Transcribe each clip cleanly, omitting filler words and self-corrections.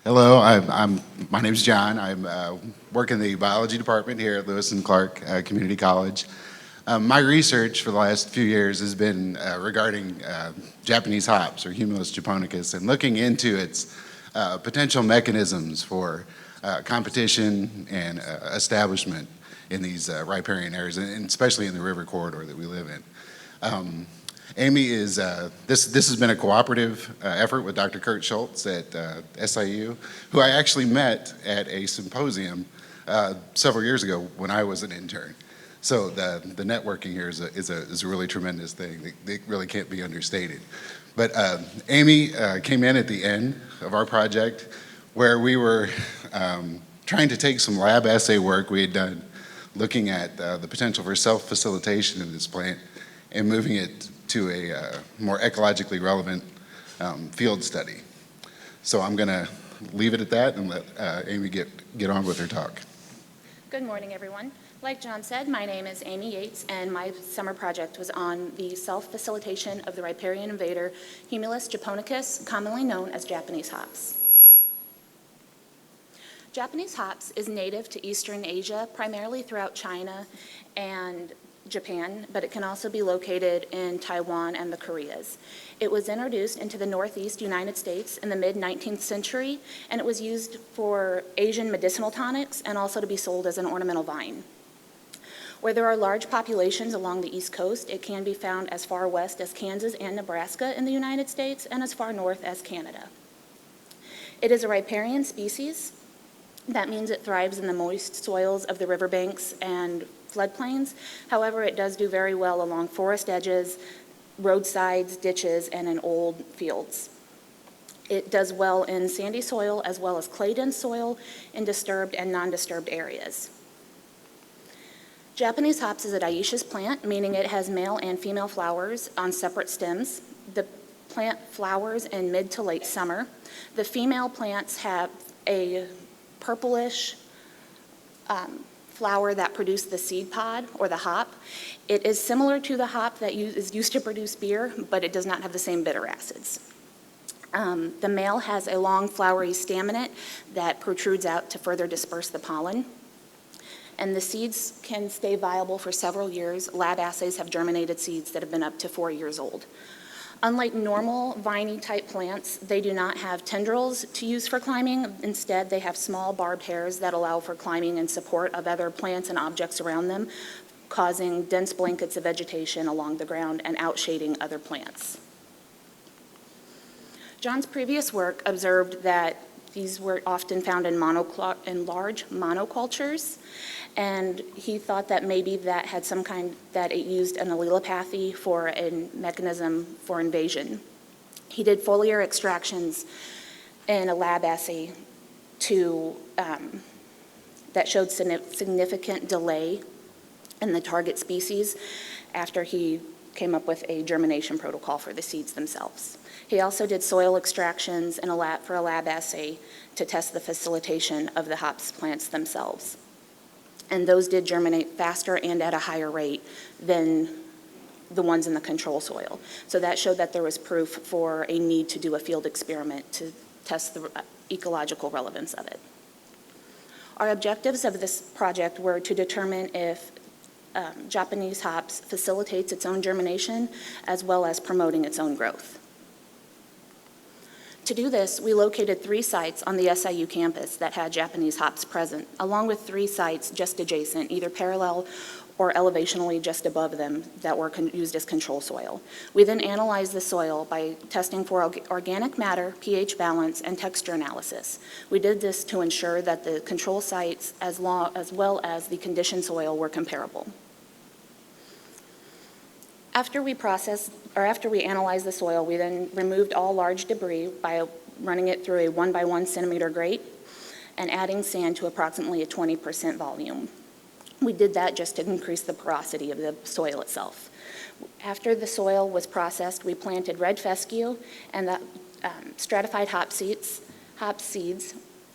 Hello, my name's Jon. I work in the biology department here at Lewis and Clark Community College. My research for the last few years has been regarding Japanese hops, or Humulus japonicus, and looking into its potential mechanisms for competition and establishment in these riparian areas, and especially in the river corridor that we live in. Amy is, this has been a cooperative effort with Dr. Kurt Schulz at SIUE, who I actually met at a symposium several years ago when I was an intern. So the networking here is a really tremendous thing. It really can't be understated. But Amy came in at the end of our project where we were trying to take some lab assay work we had done looking at the potential for self-facilitation in this plant and moving it to a more ecologically relevant field study. So I'm going to leave it at that and let Amy get on with her talk. Good morning, everyone. Like Jon said, my name is Amy Yates, and my summer project was on the self-facilitation of the riparian invader Humulus japonicus, commonly known as Japanese hops. Japanese hops is native to Eastern Asia, primarily throughout China and Japan, but it can also be located in Taiwan and the Koreas. It was introduced into the Northeast United States in the mid-19th century, and it was used for Asian medicinal tonics and also to be sold as an ornamental vine. Where there are large populations along the East Coast, it can be found as far west as Kansas and Nebraska in the United States and as far north as Canada. It is a riparian species. That means it thrives in the moist soils of the riverbanks and floodplains. However, it does do very well along forest edges, roadsides, ditches, and in old fields. It does well in sandy soil as well as clay-dense soil in disturbed and non-disturbed areas. Japanese hops is a dioecious plant, meaning it has male and female flowers on separate stems. The plant flowers in mid to late summer. The female plants have a purplish flower that produce the seed pod or the hop. It is similar to the hop that is used to produce beer, but it does not have the same bitter acids. The male has a long flowery staminate that protrudes out to further disperse the pollen. And the seeds can stay viable for several years. Lab assays have germinated seeds that have been up to 4 years old. Unlike normal viney type plants, they do not have tendrils to use for climbing. Instead, they have small barbed hairs that allow for climbing and support of other plants and objects around them, causing dense blankets of vegetation along the ground and outshading other plants. Jon's previous work observed that these were often found in large monocultures, and he thought that maybe that had some kind, that it used an allelopathy for a mechanism for invasion. He did foliar extractions in a lab assay that showed significant delay in the target species after he came up with a germination protocol for the seeds themselves. He also did soil extractions for a lab assay to test the facilitation of the hops plants themselves. And those did germinate faster and at a higher rate than the ones in the control soil. So that showed that there was proof for a need to do a field experiment to test the ecological relevance of it. Our objectives of this project were to determine if Japanese hops facilitates its own germination as well as promoting its own growth. To do this, we located 3 sites on the SIU campus that had Japanese hops present, along with 3 sites just adjacent, either parallel or elevationally just above them, that were used as control soil. We then analyzed the soil by testing for organic matter, pH balance, and texture analysis. We did this to ensure that the control sites as well as the conditioned soil were comparable. After we analyzed the soil, we then removed all large debris by running it through a 1 by 1 centimeter grate and adding sand to approximately a 20% volume. We did that just to increase the porosity of the soil itself. After the soil was processed, we planted red fescue and the stratified hop seeds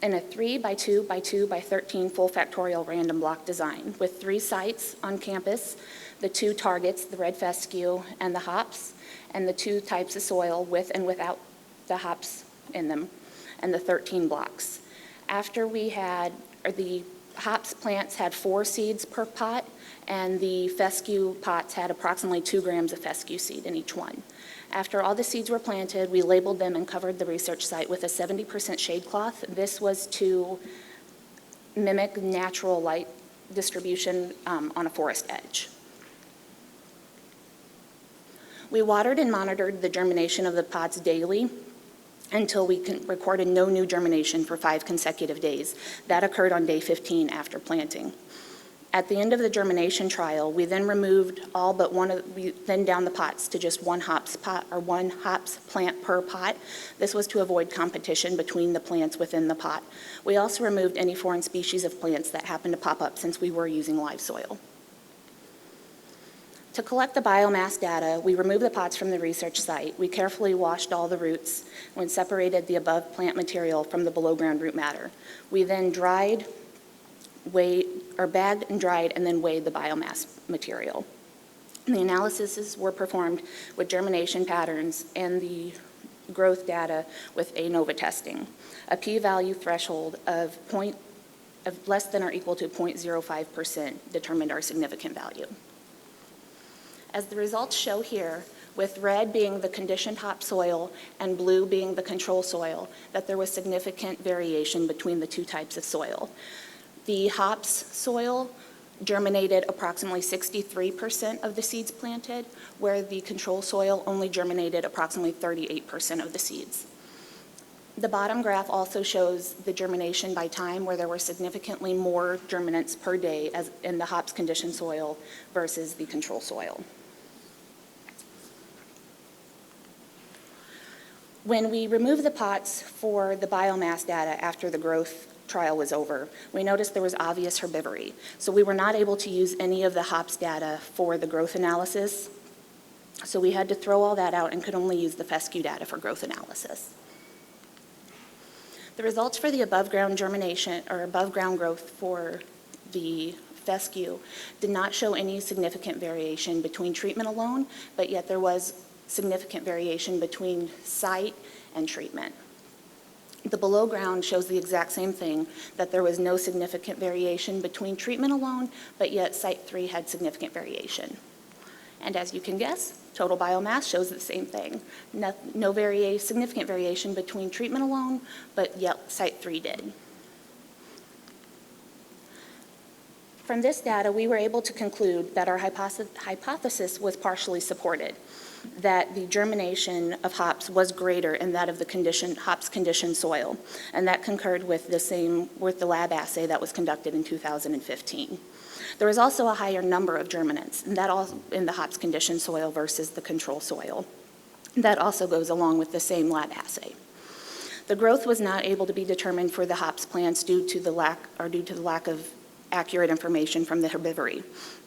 in a 3 by 2 by 2 by 13 full factorial random block design with 3 sites on campus, the 2 targets, the red fescue and the hops, and the 2 types of soil with and without the hops in them. and the 13 blocks. After we had, or the hops plants had 4 seeds per pot, and the fescue pots had approximately 2 grams of fescue seed in each one. After all the seeds were planted, we labeled them and covered the research site with a 70% shade cloth. This was to mimic natural light distribution on a forest edge. We watered and monitored the germination of the pots daily until we recorded no new germination for 5 consecutive days. That occurred on day 15 after planting. At the end of the germination trial, we then removed all but we then down the pots to just 1 hops pot or 1 hops plant per pot. This was to avoid competition between the plants within the pot. We also removed any foreign species of plants that happened to pop up since we were using live soil. To collect the biomass data, we removed the pots from the research site. We carefully washed all the roots and separated the above plant material from the below ground root matter. We then bagged and dried and then weighed the biomass material. The analyses were performed with germination patterns and the growth data with ANOVA testing. A p-value threshold of less than or equal to 0.05% determined our significant value. As the results show here, with red being the conditioned hop soil and blue being the control soil, that there was significant variation between the 2 types of soil. The hops soil germinated approximately 63% of the seeds planted, where the control soil only germinated approximately 38% of the seeds. The bottom graph also shows the germination by time, where there were significantly more germinants per day as in the hops conditioned soil versus the control soil. When we removed the pots for the biomass data after the growth trial was over, we noticed there was obvious herbivory. So we were not able to use any of the hops data for the growth analysis. So we had to throw all that out and could only use the fescue data for growth analysis. The results for the above ground germination or above ground growth for the fescue did not show any significant variation between treatment alone, but yet there was significant variation between site and treatment. The below ground shows the exact same thing, that there was no significant variation between treatment alone, but yet site 3 had significant variation. And as you can guess, total biomass shows the same thing. No significant variation between treatment alone, but yet site 3 did. From this data, we were able to conclude that our hypothesis was partially supported, that the germination of hops was greater in that of the hops conditioned soil, and that concurred with the lab assay that was conducted in 2015. There was also a higher number of germinants, and that all in the hops conditioned soil versus the control soil. That also goes along with the same lab assay. The growth was not able to be determined for the hops plants due to the lack of accurate information from the herbivory.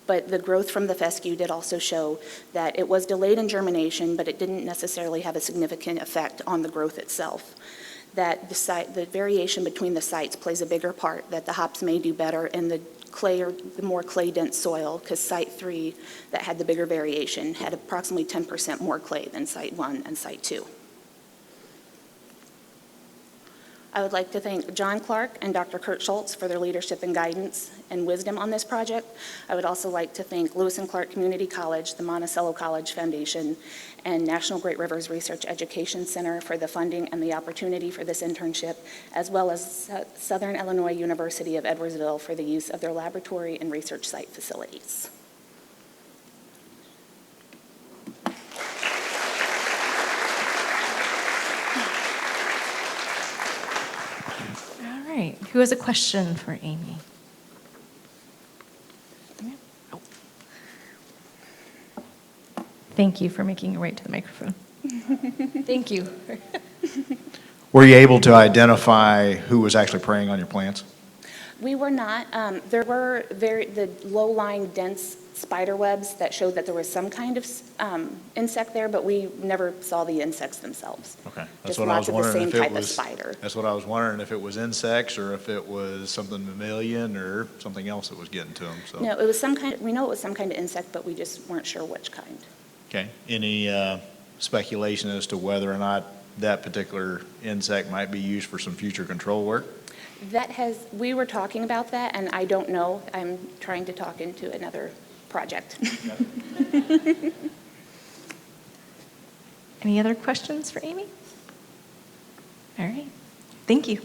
But the growth from the fescue did also show that it was delayed in germination, but it didn't necessarily have a significant effect on the growth itself. That the variation between the sites plays a bigger part, that the hops may do better in the clay or the more clay-dense soil, because site 3, that had the bigger variation, had approximately 10% more clay than site 1 and site 2. I would like to thank Jon Clark and Dr. Kurt Schulz for their leadership and guidance and wisdom on this project. I would also like to thank Lewis and Clark Community College, the Monticello College Foundation, and National Great Rivers Research Education Center for the funding and the opportunity for this internship, as well as Southern Illinois University of Edwardsville for the use of their laboratory and research site facilities. All right, who has a question for Amy? Oh. Thank you for making your way to the microphone. Thank you. Were you able to identify who was actually preying on your plants? We were not. There were the low-lying dense spider webs that showed that there was some kind of insect there, but we never saw the insects themselves. Okay, Just that's what I was lots of the wondering same if it type of was. spider. That's what I was wondering, if it was insects or if it was something mammalian or something else that was getting to them. So. No, it was some kind. We know it was some kind of insect, but we just weren't sure which kind. Okay. Any speculation as to whether or not that particular insect might be used for some future control work? We were talking about that, and I don't know. I'm trying to talk into another project. Any other questions for Amy? All right. Thank you.